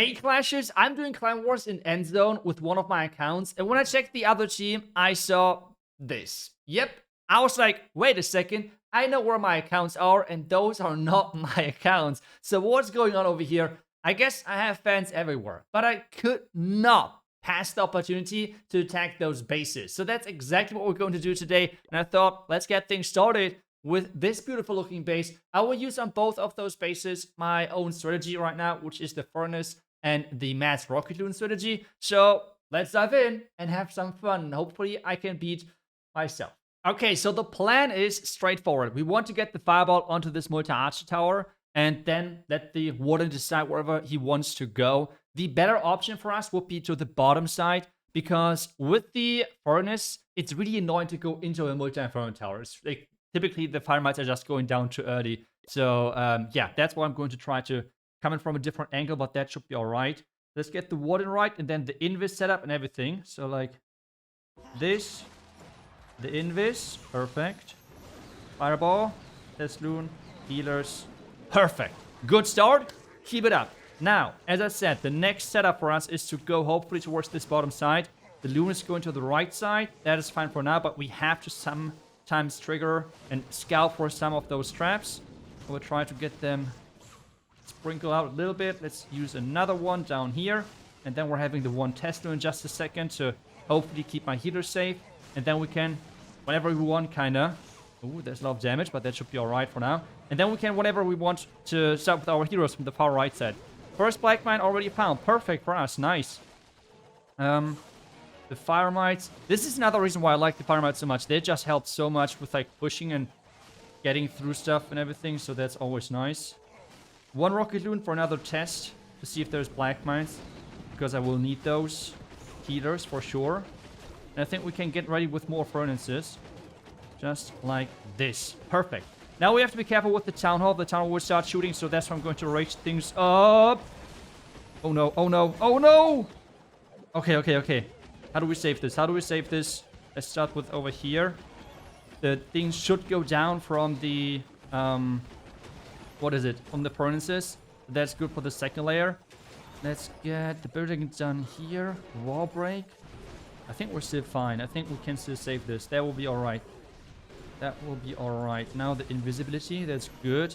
Hey Clashers, I'm doing Clan Wars in End Zone with one of my accounts, and when I checked the other team, I saw this. Yep, I was like, wait a second, I know where my accounts are, and those are not my accounts. So what's going on over here? I guess I have fans everywhere, but I could not pass the opportunity to attack those bases. So that's exactly what we're going to do today, and I thought, let's get things started with this beautiful looking base. I will use on both of those bases my own strategy right now, which is the furnace and the mass rocket loon strategy. So let's dive in and have some fun. Hopefully I can beat myself. Okay, so the plan is straightforward. We want to get the fireball onto this multi-archer tower and then let the warden decide wherever he wants to go. The better option for us would be to the bottom side, because with the furnace, it's really annoying to go into a multi-inferno tower. It's like, typically, the fire mites are just going down too early. So, yeah, that's why I'm going to try to come in from a different angle, but that should be all right. Let's get the warden right, and then the invis setup and everything. So, like, this, the invis, perfect. Fireball, test loon, healers, perfect. Good start, keep it up. Now, as I said, the next setup for us is to go hopefully towards this bottom side. The loon is going to the right side. That is fine for now, but we have to sometimes trigger and scout for some of those traps. We'll try to get them sprinkle out a little bit. Let's use another one down here. And then we're having the one Tesla in just a second to hopefully keep my healer safe. And then we can, whenever we want, kind of... Ooh, there's a lot of damage, but that should be alright for now. And then we can, whenever we want, to start with our heroes from the far right side. First black mine already found. Perfect for us. Nice. The fire mites. This is another reason why I like the fire mites so much. They just help so much with like pushing and getting through stuff and everything. So that's always nice. One rocket loon for another test to see if there's black mines, because I will need those healers for sure. And I think we can get ready with more furnaces. Just like this. Perfect. Now we have to be careful with the town hall. The town hall will start shooting, so that's why I'm going to rage things up. Oh no, oh no, oh no! Okay. How do we save this? Let's start with over here. The things should go down from the, what is it? From the furnaces. That's good for the second layer. Let's get the building done here. Wall break. I think we're still fine. I think we can still save this. That will be alright. Now the invisibility, that's good.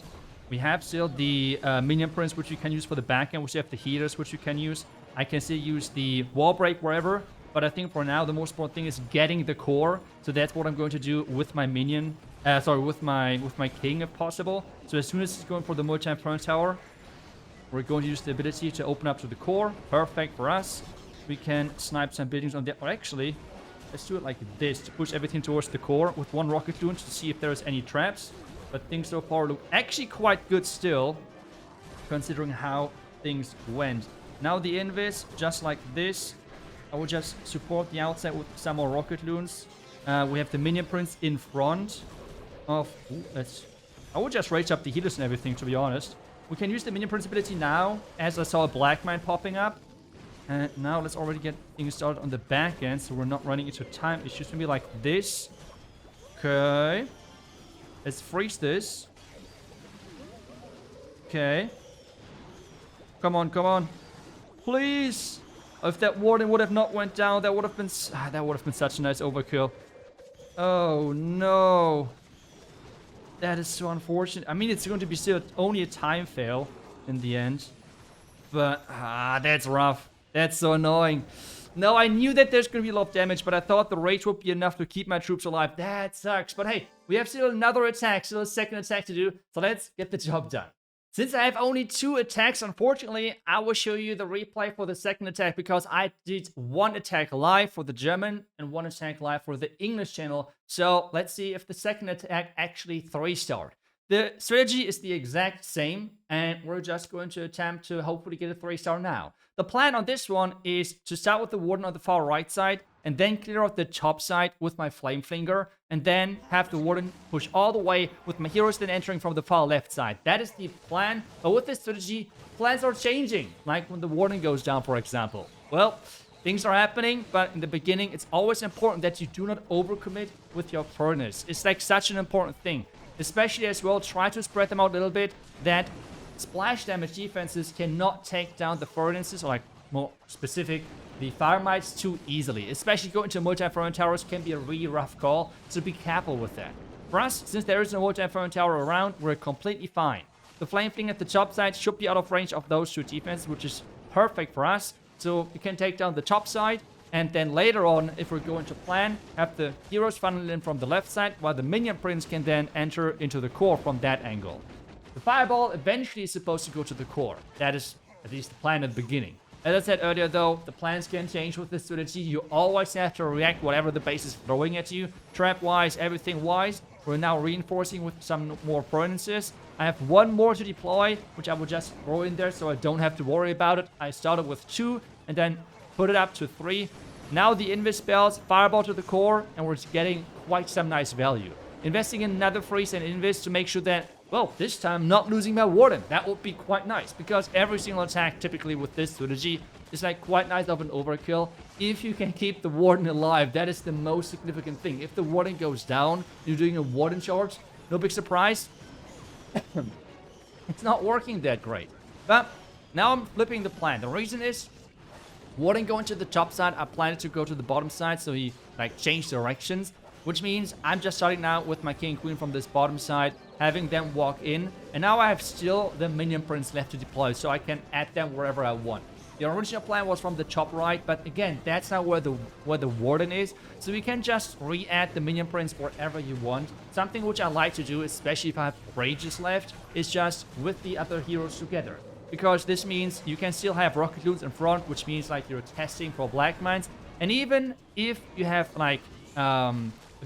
We have still the minion prints, which you can use for the back end. We still have the healers, which you can use. I can still use the wall break wherever. But I think for now, the most important thing is getting the core. So that's what I'm going to do with my minion. With my king, if possible. So as soon as it's going for the multi-inferno tower, we're going to use the ability to open up to the core. Perfect for us. We can snipe some buildings on there. Or actually, let's do it like this to push everything towards the core with one rocket loon to see if there's any traps. But things so far look actually quite good still, considering how things went. Now the invis, just like this. I will just support the outside with some more rocket loons. We have the minion prints in front of... Ooh, I will just rage up the healers and everything, to be honest. We can use the minion prints ability now, as I saw a black mine popping up. And now let's already get things started on the back end, so we're not running into time issues. Maybe like this. Okay. Let's freeze this. Okay. Come on. Please. If that warden would have not went down, that would have been such a nice overkill. Oh no. That is so unfortunate. I mean, it's going to be still only a time fail in the end. But, that's rough. That's so annoying. No, I knew that there's going to be a lot of damage, but I thought the rage would be enough to keep my troops alive. That sucks. But hey, we have still another attack, still a second attack to do. So let's get the job done. Since I have only 2 attacks, unfortunately, I will show you the replay for the second attack, because I did 1 attack live for the German and 1 attack live for the English channel. So let's see if the second attack actually 3-starred. The strategy is the exact same, and we're just going to attempt to hopefully get a 3-star now. The plan on this one is to start with the warden on the far right side, and then clear out the top side with my flame finger, and then have the warden push all the way with my heroes then entering from the far left side. That is the plan, but with this strategy, plans are changing, like when the warden goes down, for example. Well, things are happening, but in the beginning, it's always important that you do not overcommit with your furnace. It's like such an important thing. Especially as well, try to spread them out a little bit, that splash damage defenses cannot take down the furnaces, or like more specific, the fire mites too easily. Especially going to multi-throwing towers can be a really rough call, so be careful with that. For us, since there is no multi-throwing tower around, we're completely fine. The flame thing at the top side should be out of range of those two defenses, which is perfect for us. So we can take down the top side, and then later on, if we're going to plan, have the heroes funnel in from the left side, while the minion prince can then enter into the core from that angle. The fireball eventually is supposed to go to the core. That is at least the plan at the beginning. As I said earlier though, the plans can change with this strategy. You always have to react whatever the base is throwing at you. Trap-wise, everything-wise. We're now reinforcing with some more furnaces. I have one more to deploy, which I will just throw in there so I don't have to worry about it. I started with 2 and then put it up to 3. Now the invis spells, fireball to the core, and we're getting quite some nice value. Investing in another freeze and invis to make sure that, well, this time not losing my warden. That would be quite nice, because every single attack typically with this strategy is like quite nice of an overkill. If you can keep the warden alive, that is the most significant thing. If the warden goes down, you're doing a warden charge, no big surprise. It's not working that great. But now I'm flipping the plan. The reason is, warden going to the top side, I planned to go to the bottom side, so he like changed directions. Which means I'm just starting now with my king and queen from this bottom side, having them walk in. And now I have still the minion prince left to deploy, so I can add them wherever I want. The original plan was from the top right, but again, that's not where the warden is. So we can just re-add the minion prince wherever you want. Something which I like to do, especially if I have rages left, is just with the other heroes together. Because this means you can still have rocket loons in front, which means like you're testing for black mines. And even if you have like a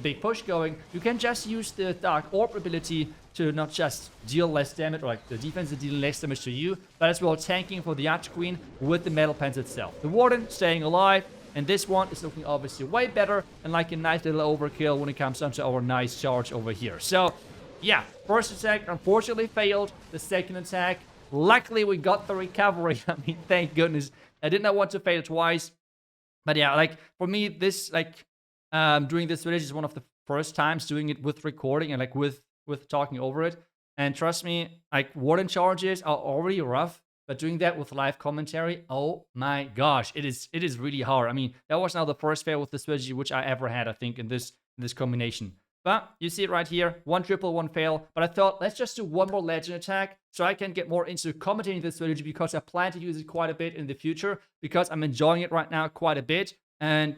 big push going, you can just use the Dark Orb ability to not just deal less damage, or like the defense deal less damage to you, but as well tanking for the Arch Queen with the Metal Pants itself. The Warden staying alive, and this one is looking obviously way better, and like a nice little overkill when it comes down to our nice charge over here. So, yeah, first attack unfortunately failed. The second attack, luckily we got the recovery. I mean, thank goodness. I did not want to fail twice. But yeah, like, for me, this, like, doing this strategy is one of the first times doing it with recording and like with talking over it. And trust me, like warden charges are already rough, but doing that with live commentary, oh my gosh, it is really hard. I mean, that was now the first fail with the strategy which I ever had, I think, in this combination. But you see it right here, 1 triple, 1 fail. But I thought, let's just do one more legend attack so I can get more into commentating this strategy, because I plan to use it quite a bit in the future, because I'm enjoying it right now quite a bit. And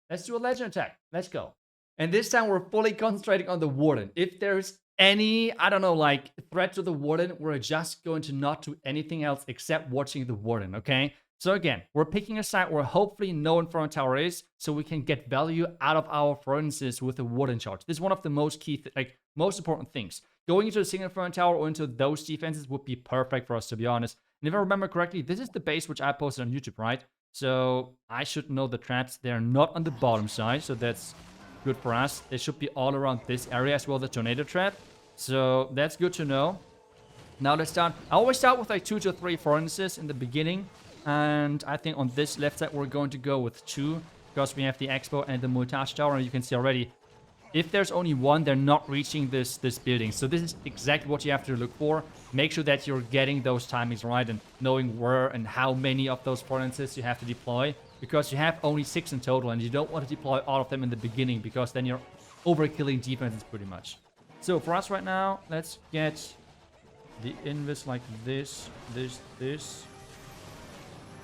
let's do a legend attack. Let's go. And this time we're fully concentrating on the warden. If there's any, I don't know, like threat to the warden, we're just going to not do anything else except watching the warden, okay? So again, we're picking a site where hopefully no Inferno Tower is, so we can get value out of our furnaces with the warden charge. This is one of the most key, most important things. Going into a single Inferno Tower or into those defenses would be perfect for us, to be honest. And if I remember correctly, this is the base which I posted on YouTube, right? So I should know the traps. They're not on the bottom side, so that's good for us. They should be all around this area as well, the tornado trap. So that's good to know. Now let's start. I always start with like 2 to 3 furnaces in the beginning. And I think on this left side, we're going to go with 2, because we have the Expo and the Multage Tower. And you can see already, if there's only 1, they're not reaching this building. So this is exactly what you have to look for. Make sure that you're getting those timings right and knowing where and how many of those furnaces you have to deploy. Because you have only 6 in total, and you don't want to deploy all of them in the beginning, because then you're overkilling defenses pretty much. So for us right now, let's get the invis like this.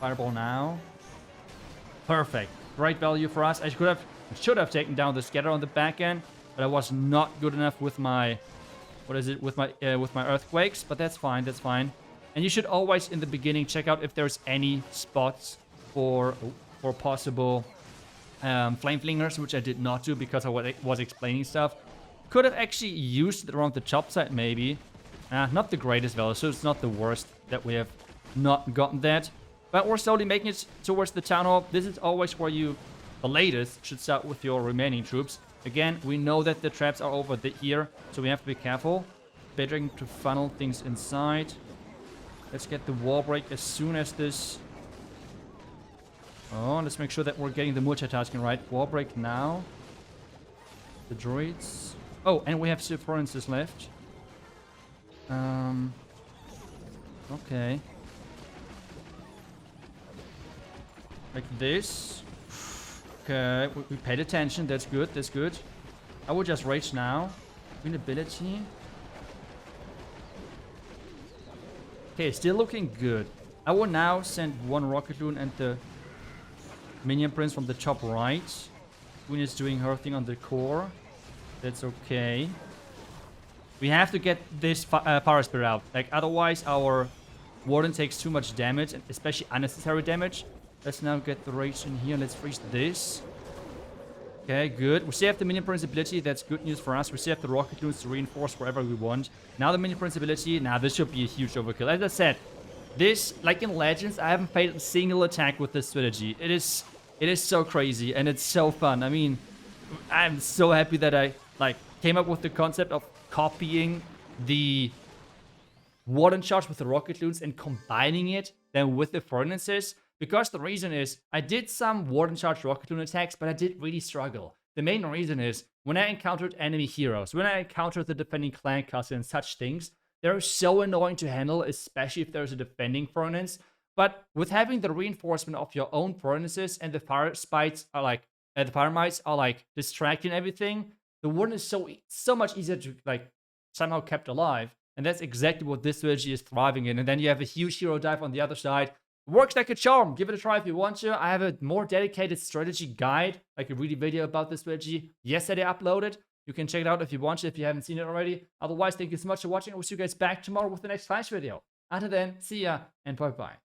Fireball now. Perfect. Great value for us. I should have taken down the scatter on the back end, but I was not good enough with my, with my earthquakes. But that's fine. That's fine. And you should always in the beginning check out if there's any spots for possible flame flingers, which I did not do because I was explaining stuff. Could have actually used it around the top side maybe. Not the greatest value, so it's not the worst that we have not gotten that. But we're slowly making it towards the town hall. This is always where you, the latest, should start with your remaining troops. Again, we know that the traps are over here, so we have to be careful. Better to funnel things inside. Let's get the wall break as soon as this... Oh, let's make sure that we're getting the multitasking right. Wall break now. The droids. Oh, and we have furnaces left. Okay. Like this. Okay, we paid attention. That's good. That's good. I will just rage now. Winnability. Okay, still looking good. I will now send one Rocket Loon and the Minion Prince from the top right. Queen is doing her thing on the core. That's okay. We have to get this Power Spirit out. Like, otherwise our Warden takes too much damage, and especially unnecessary damage. Let's now get the Rage in here. Let's freeze this. Okay, good. We still have the Minion Prince ability. That's good news for us. We still have the Rocket Loons to reinforce wherever we want. Now the Minion Prince ability. Now this should be a huge overkill. As I said, this, like in Legends, I haven't failed a single attack with this strategy. It is so crazy, and it's so fun. I mean, I'm so happy that I, like, came up with the concept of copying the Warden charge with the Rocket Loons and combining it then with the Furnaces. Because the reason is, I did some Warden charge Rocket Loon attacks, but I did really struggle. The main reason is, when I encountered enemy heroes, when I encountered the defending clan castle and such things, they're so annoying to handle, especially if there's a defending Furnace. But with having the reinforcement of your own Furnaces and the Fire Spites are like, the Fire Mites are like distracting everything, the Warden is so much easier to like somehow kept alive. And that's exactly what this strategy is thriving in. And then you have a huge hero dive on the other side. Works like a charm. Give it a try if you want to. I have a more dedicated strategy guide, like a really video about this strategy, yesterday uploaded. You can check it out if you want to, if you haven't seen it already. Otherwise, thank you so much for watching. I will see you guys back tomorrow with the next Flash video. Until then, see ya and bye-bye.